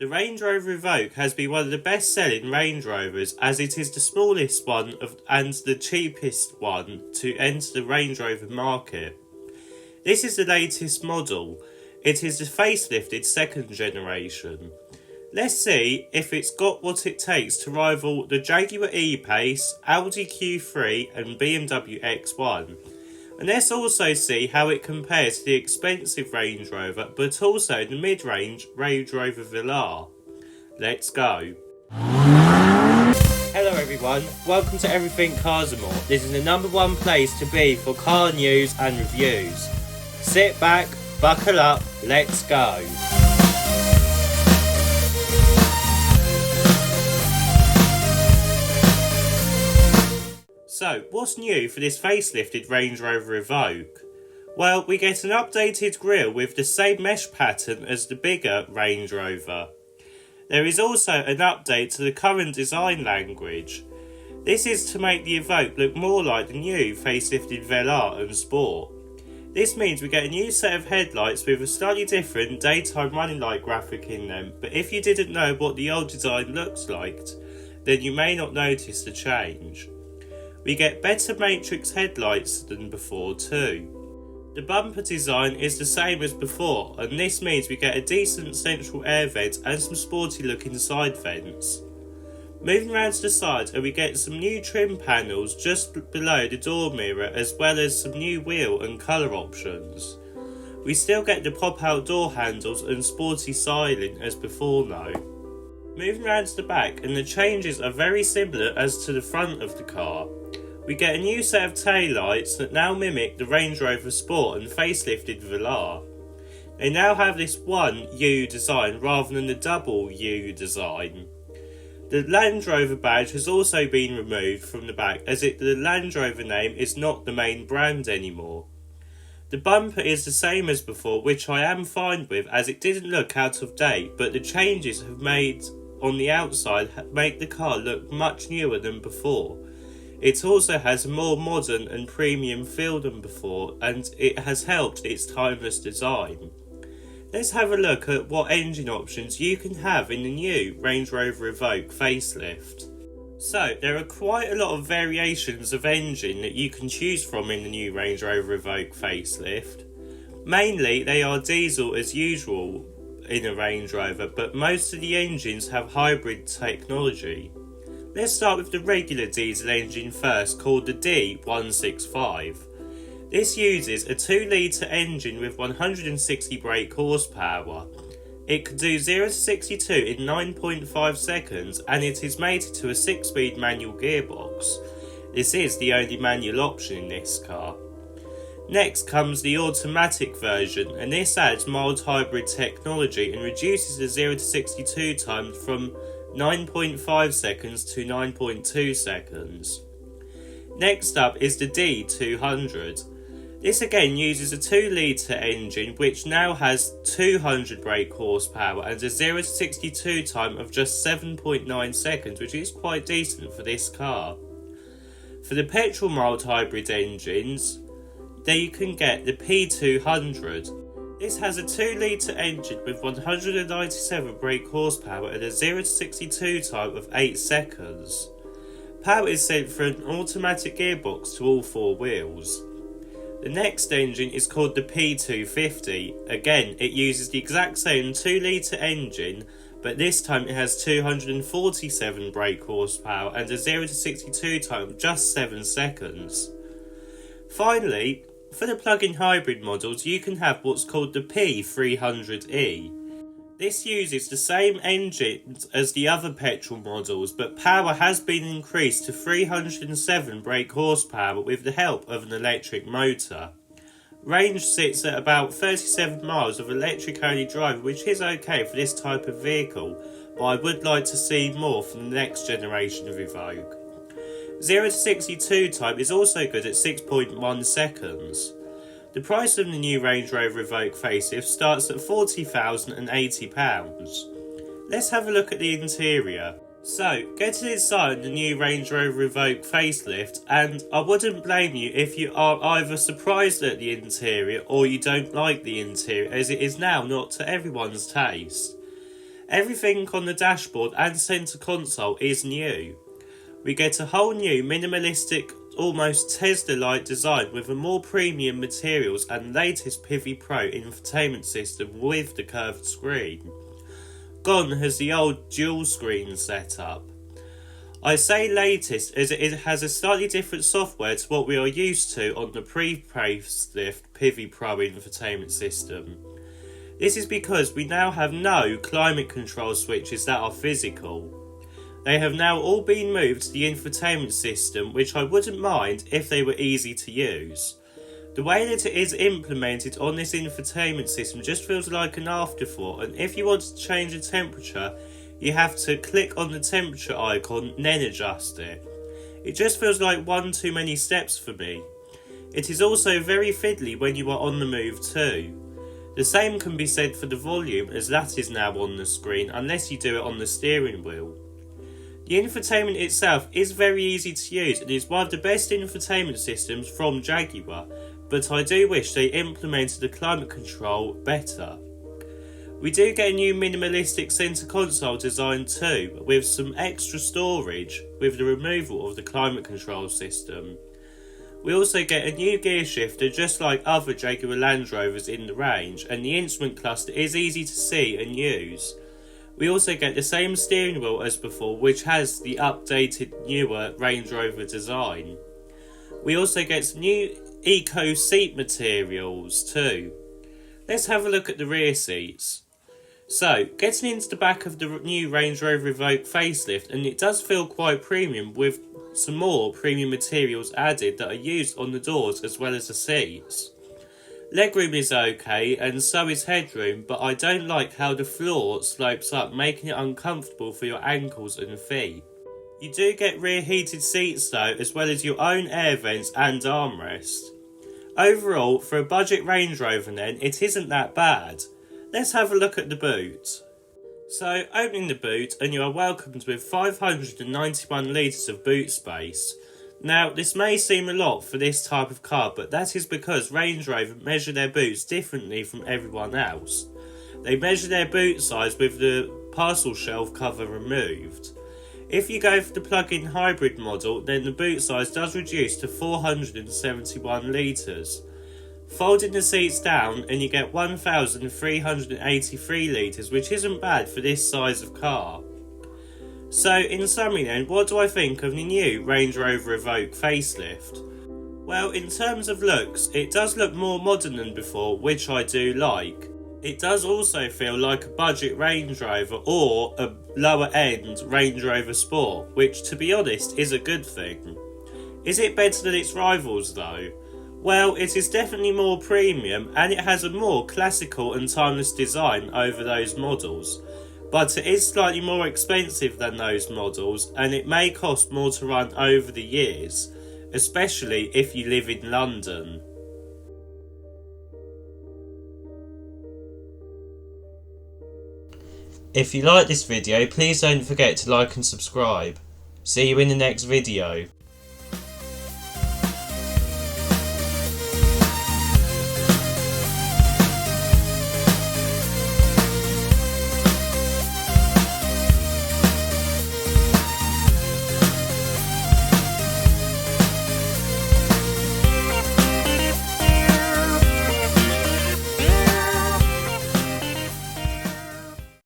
The Range Rover Evoque has been one of the best-selling Range Rovers as it is the smallest one and the cheapest one to enter the Range Rover market. This is the latest model. It is the facelifted second generation. Let's see if it's got what it takes to rival the Jaguar E-Pace, Audi Q3 and BMW X1. And let's also see how it compares to the expensive Range Rover, but also the mid-range Range Rover Velar. Let's go. Hello everyone, welcome to Everything Cars and More. This is the #1 place to be for car news and reviews. Sit back, buckle up, let's go. So, what's new for this facelifted Range Rover Evoque? Well, we get an updated grille with the same mesh pattern as the bigger Range Rover. There is also an update to the current design language. This is to make the Evoque look more like the new facelifted Velar and Sport. This means we get a new set of headlights with a slightly different daytime running light graphic in them, but if you didn't know what the old design looks like, then you may not notice the change. We get better matrix headlights than before too. The bumper design is the same as before, and this means we get a decent central air vent and some sporty looking side vents. Moving around to the side, and we get some new trim panels just below the door mirror, as well as some new wheel and colour options. We still get the pop out door handles and sporty styling as before though. Moving around to the back, and the changes are very similar as to the front of the car. We get a new set of taillights that now mimic the Range Rover Sport and facelifted Velar. They now have this one U design rather than the double U design. The Land Rover badge has also been removed from the back as the Land Rover name is not the main brand anymore. The bumper is the same as before, which I am fine with as it didn't look out of date, but the changes have made on the outside make the car look much newer than before. It also has a more modern and premium feel than before, and it has helped its timeless design. Let's have a look at what engine options you can have in the new Range Rover Evoque facelift. So, there are quite a lot of variations of engine that you can choose from in the new Range Rover Evoque facelift. Mainly, they are diesel as usual in a Range Rover, but most of the engines have hybrid technology. Let's start with the regular diesel engine first, called the D165. This uses a 2-litre engine with 160 brake horsepower. It can do 0 to 62 in 9.5 seconds, and it is mated to a 6-speed manual gearbox. This is the only manual option in this car. Next comes the automatic version, and this adds mild hybrid technology and reduces the 0 to 62 time from 9.5 seconds to 9.2 seconds. Next up is the D200. This again uses a 2-litre engine which now has 200 brake horsepower and a 0 to 62 time of just 7.9 seconds, which is quite decent for this car. For the petrol mild hybrid engines, there you can get the P200. This has a 2-litre engine with 197 brake horsepower and a 0 to 62 time of 8 seconds. Power is sent through an automatic gearbox to all 4 wheels. The next engine is called the P250. Again, it uses the exact same 2-litre engine, but this time it has 247 brake horsepower and a 0 to 62 time of just 7 seconds. Finally, for the plug-in hybrid models, you can have what's called the P300e. This uses the same engines as the other petrol models, but power has been increased to 307 brake horsepower with the help of an electric motor. Range sits at about 37 miles of electric-only drive, which is okay for this type of vehicle, but I would like to see more from the next generation of Evoque. 0 to 62 time is also good at 6.1 seconds. The price of the new Range Rover Evoque facelift starts at £40,080. Let's have a look at the interior. So, getting inside the new Range Rover Evoque facelift, and I wouldn't blame you if you are either surprised at the interior or you don't like the interior, as it is now not to everyone's taste. Everything on the dashboard and centre console is new. We get a whole new minimalistic, almost Tesla-like design with a more premium materials and latest Pivi Pro infotainment system with the curved screen. Gone has the old dual screen setup. I say latest as it has a slightly different software to what we are used to on the pre-Facelift Pivi Pro infotainment system. This is because we now have no climate control switches that are physical. They have now all been moved to the infotainment system, which I wouldn't mind if they were easy to use. The way that it is implemented on this infotainment system just feels like an afterthought, and if you want to change the temperature, you have to click on the temperature icon and then adjust it. It just feels like one too many steps for me. It is also very fiddly when you are on the move too. The same can be said for the volume, as that is now on the screen unless you do it on the steering wheel. The infotainment itself is very easy to use and is one of the best infotainment systems from Jaguar, but I do wish they implemented the climate control better. We do get a new minimalistic centre console design too, with some extra storage with the removal of the climate control system. We also get a new gear shifter just like other Jaguar Land Rovers in the range, and the instrument cluster is easy to see and use. We also get the same steering wheel as before, which has the updated newer Range Rover design. We also get some new eco seat materials too. Let's have a look at the rear seats. So, getting into the back of the new Range Rover Evoque facelift, and it does feel quite premium with some more premium materials added that are used on the doors as well as the seats. Legroom is okay and so is headroom, but I don't like how the floor slopes up, making it uncomfortable for your ankles and feet. You do get rear heated seats though, as well as your own air vents and armrest. Overall, for a budget Range Rover then, it isn't that bad. Let's have a look at the boot. So, opening the boot, and you are welcomed with 591 litres of boot space. Now, this may seem a lot for this type of car, but that is because Range Rover measure their boots differently from everyone else. They measure their boot size with the parcel shelf cover removed. If you go for the plug-in hybrid model, then the boot size does reduce to 471 litres. Folding the seats down and you get 1,383 litres, which isn't bad for this size of car. So, in summary then, what do I think of the new Range Rover Evoque facelift? Well, in terms of looks, it does look more modern than before, which I do like. It does also feel like a budget Range Rover or a lower end Range Rover Sport, which to be honest is a good thing. Is it better than its rivals though? Well, it is definitely more premium and it has a more classical and timeless design over those models. But it is slightly more expensive than those models and it may cost more to run over the years, especially if you live in London. If you like this video, please don't forget to like and subscribe. See you in the next video.